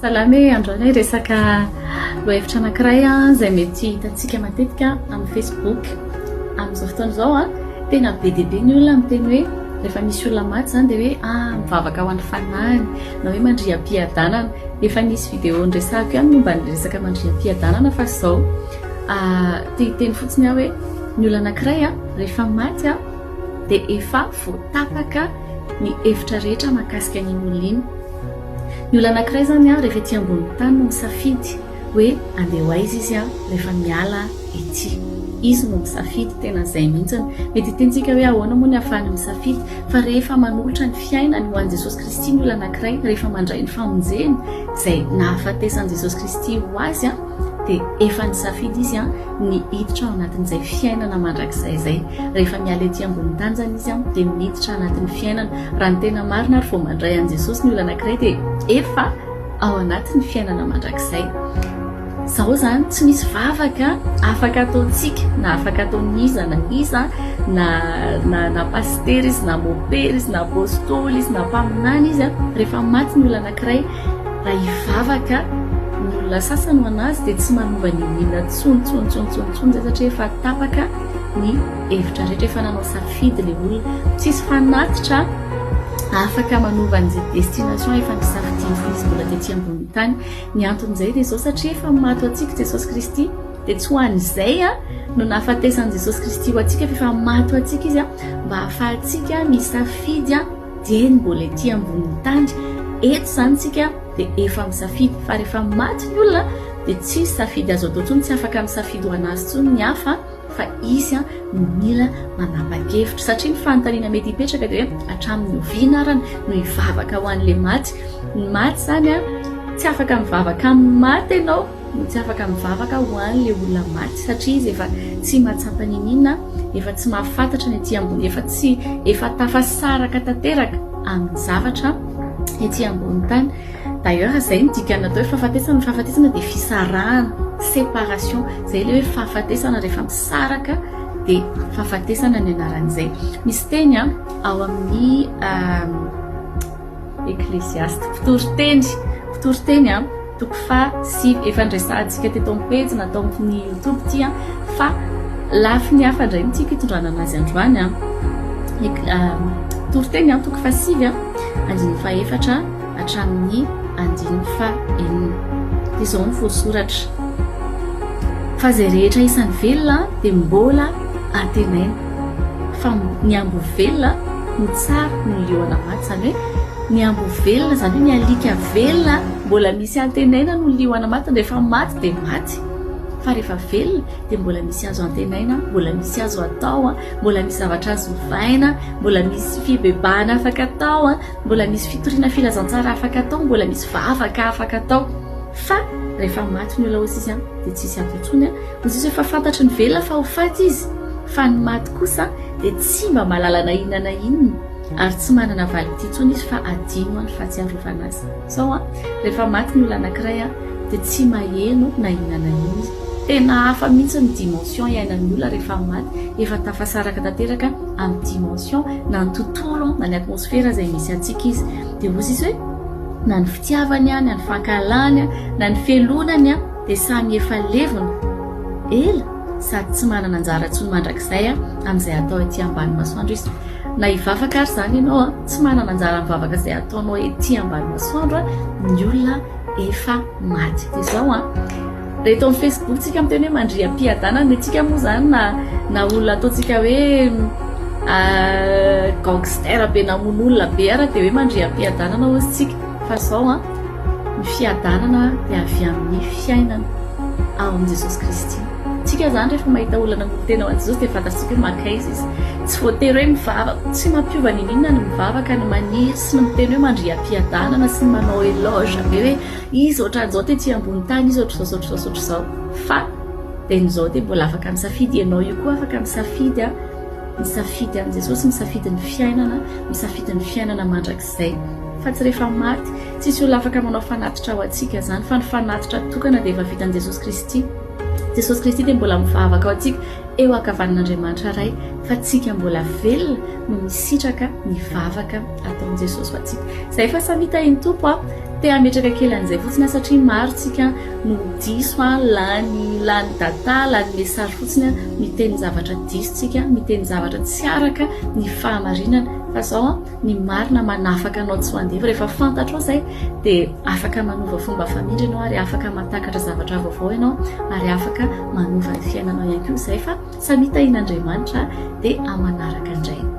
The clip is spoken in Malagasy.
Salame androany resaka lohevitra anankiray izay mety hitantsika matetika amin'ny Facebook amin'izao fotoana izao tena be dia be ny olona miteny hoe rehefa misy olona maty zany dia hoe mivavaka ho an'ny fanahiny na hoe mandriam-piadanana. Efa nisy vidéo nresahako ihany momba ny resaka mandriam-piadanana fa izao teny fotsiny hoe ny olona anankiray rehefa maty dia efa voatapaka ny hevitra rehetra mahakasika ny olona iny. Ny olona anankiray zany rehefa ety ambony tany no misafidy hoe andeha ho aiza izy rehefa miala ety. Izy no misafidy tena izay mihitsy. Mety tentsika hoe ahoana moa ny ahafahany misafidy fa rehefa manolotra ny fiainany ho an'i Jesosy Kristy ny olona anankiray rehefa mandray ny famonjeny izay nahafatesan'i Jesosy Kristy ho azy dia efa nisafidy izy ny hiditra ao anatin'izay fiainana mandrakizay zay. Rehefa miala ety ambony tany zany izy dia miditra anatin'ny fiainana. Raha ny tena marina ary vao mandray an'i Jesosy ny olona anankiray dia efa ao anatin'ny fiainana mandrakizay. Zao zany tsy misy vavaka afaka ataontsika na afaka ataon'iza na iza na pastery izy na mopera izy na apôstôly izy na mpaminany izy rehefa maty ny olona anankiray raha hivavaka ny olona sasany ho anazy dia tsy manova ny inona tsony zay satria efa tapaka ny hevitra rehetra efa nanao safidy le olona. Tsisy fanatitra afaka manova an'izay destination efa nisafidiany izy mbola tetỳ ambony tany. Ny anton'izay dia izao satria efa maty antsika Jesosy Kristy dia tsy ho an'izay no nahafatesan'i Jesosy Kristy ho antsika fa efa maty antsika izy mba hahafahantsika misafidy dia mbola ety ambony tany. Eto zany tsika dia efa misafidy fa rehefa maty ny olona dia tsy safidy azo atao tsony, tsy afaka misafidy ho anazy tsony ny hafa fa izy no mila manapa-kevitra satria ny fanontaniana mety hipetraka dia hoe hatramin'ny oviana arany no hivavaka ho an'ilay maty. Ny maty zany tsy afaka mivavaka amin'ny maty ianao no tsy afaka mivavaka ho an'ilay olona maty satria izy efa tsy mahatsapa ninina, efa tsy mahafantatra ny ety ambony, efa tafasaraka tanteraka amin'ny zavatra ety ambony tany. D'ailleurs zay ny dikany atao hoe fahafatesana. Ny fahafatesana dia fisarahana, séparation. Zay ilay hoe fahafatesana rehefa misaraka dia fahafatesana ny anaran'izay. Misy teny ao amin'ny Ecclésiaste fitoriteny toko faha-sivy efa nresahantsika teto amin'ny pejy natao amin'ny YouTube ty fa lafy ny hafa indray nitsika hitondrana anazy androany. Fitoriteny toko faha-sivy andiny faha-efatra hatramin'ny andiny faha-enina. Dia izao no voasoratra: fa izay rehetra isany velona dia mbola antenaina, fa ny ambo velona no tsara no liona maty. Zany hoe ny ambo velona zany hoe ny alika velona mbola misy antenaina no liona maty. Rehefa maty dia maty, fa rehefa velona dia mbola misy azo antenaina, mbola misy azo atao, mbola misy zavatra azo vaina, mbola misy fibebahana afaka atao, mbola misy fitoriana filazantsara afaka atao, mbola misy vavaka afaka atao. Fa rehefa maty ny olona ozy izy dia tsisy atao tsony. Ozy efa fantatra ny velona fa ho faty izy, fa ny maty kosa dia tsy mba mahalala na inona na inona ary tsy manana validi tsony izy fa adino ny fahatsiarovana azy. Zao rehefa maty ny olona anankiray dia tsy maheno na inona na inona izy. Tena hafa mihitsy ny dimension iainan'ny olona rehefa maty, efa tafasaraka tanteraka amin'ny dimension na ny tontolo na ny atmosfera izay misy antsika izy. Dia ozy izy hoe na ny fitiavany na ny fankalany na ny felonany dia samy efa levona ela sady tsy manana anjara tsony mandrakizay amin'izay atao ety ambany masoandro izy. Na hivavaka ary zany ianao tsy manana anjara mivavaka izay ataonao ety ambany masoandro ny olona efa maty. Dia izao reheto amin'ny Facebook tsika miteny hoe mandriam-piadanana dia tsika moa zany na olona ataontsika hoe gangster be namono olona be ara dia hoe mandriam-piadanana ozy tsika. Fa zao ny fiadanana dia avy amin'ny fiainana ao amin'i Jesosy Kristy. Tsika zany rehefa mahita olona namono tena ao an'i Jesosy dia fantatsika hoe makaiza izy. Tsy voatery hoe mivavaka, tsy mampiova ny inona ny mivavaka, ny maniry sy ny miteny hoe mandriam-piadanana sy ny manao éloge be hoe izy ohatran'izao tetỳ ambony tany, izy ohatr'izao. Fa dia n'izao dia mbola afaka misafidy. Ianao io koa afaka misafidy an'i Jesosy, misafidy ny fiainana, misafidy ny fiainana mandrakizay. Fa tsy rehefa maty tsisy olona afaka manao fanatitra ho antsika zany, fa ny fanatitra tokana dia efa vitan'i Jesosy Kristy. Jesosy Kristy dia mbola mivavaka ao antsika eo ankavanan'Andriamanitra ray, fa tsika mbola velona no misitraka ny vavaka ataon'i Jesosy ho antsika. Izay fa samita iny tompo te ametraka kely an'izay fotsiny satria maro tsika no diso lany data lany message fotsiny miteny zavatra disotsika miteny zavatra tsy araka ny fahamarinana fa zao ny marina manafaka anao tsy hoandefa rehefa fantatrao zay dia afaka manova fomba famindry ianao ary afaka matakatra zavatra vaovao ianao ary afaka manova ny fiainanao ihany koa zay fa samita in'Andriamanitra dia amanaraka indray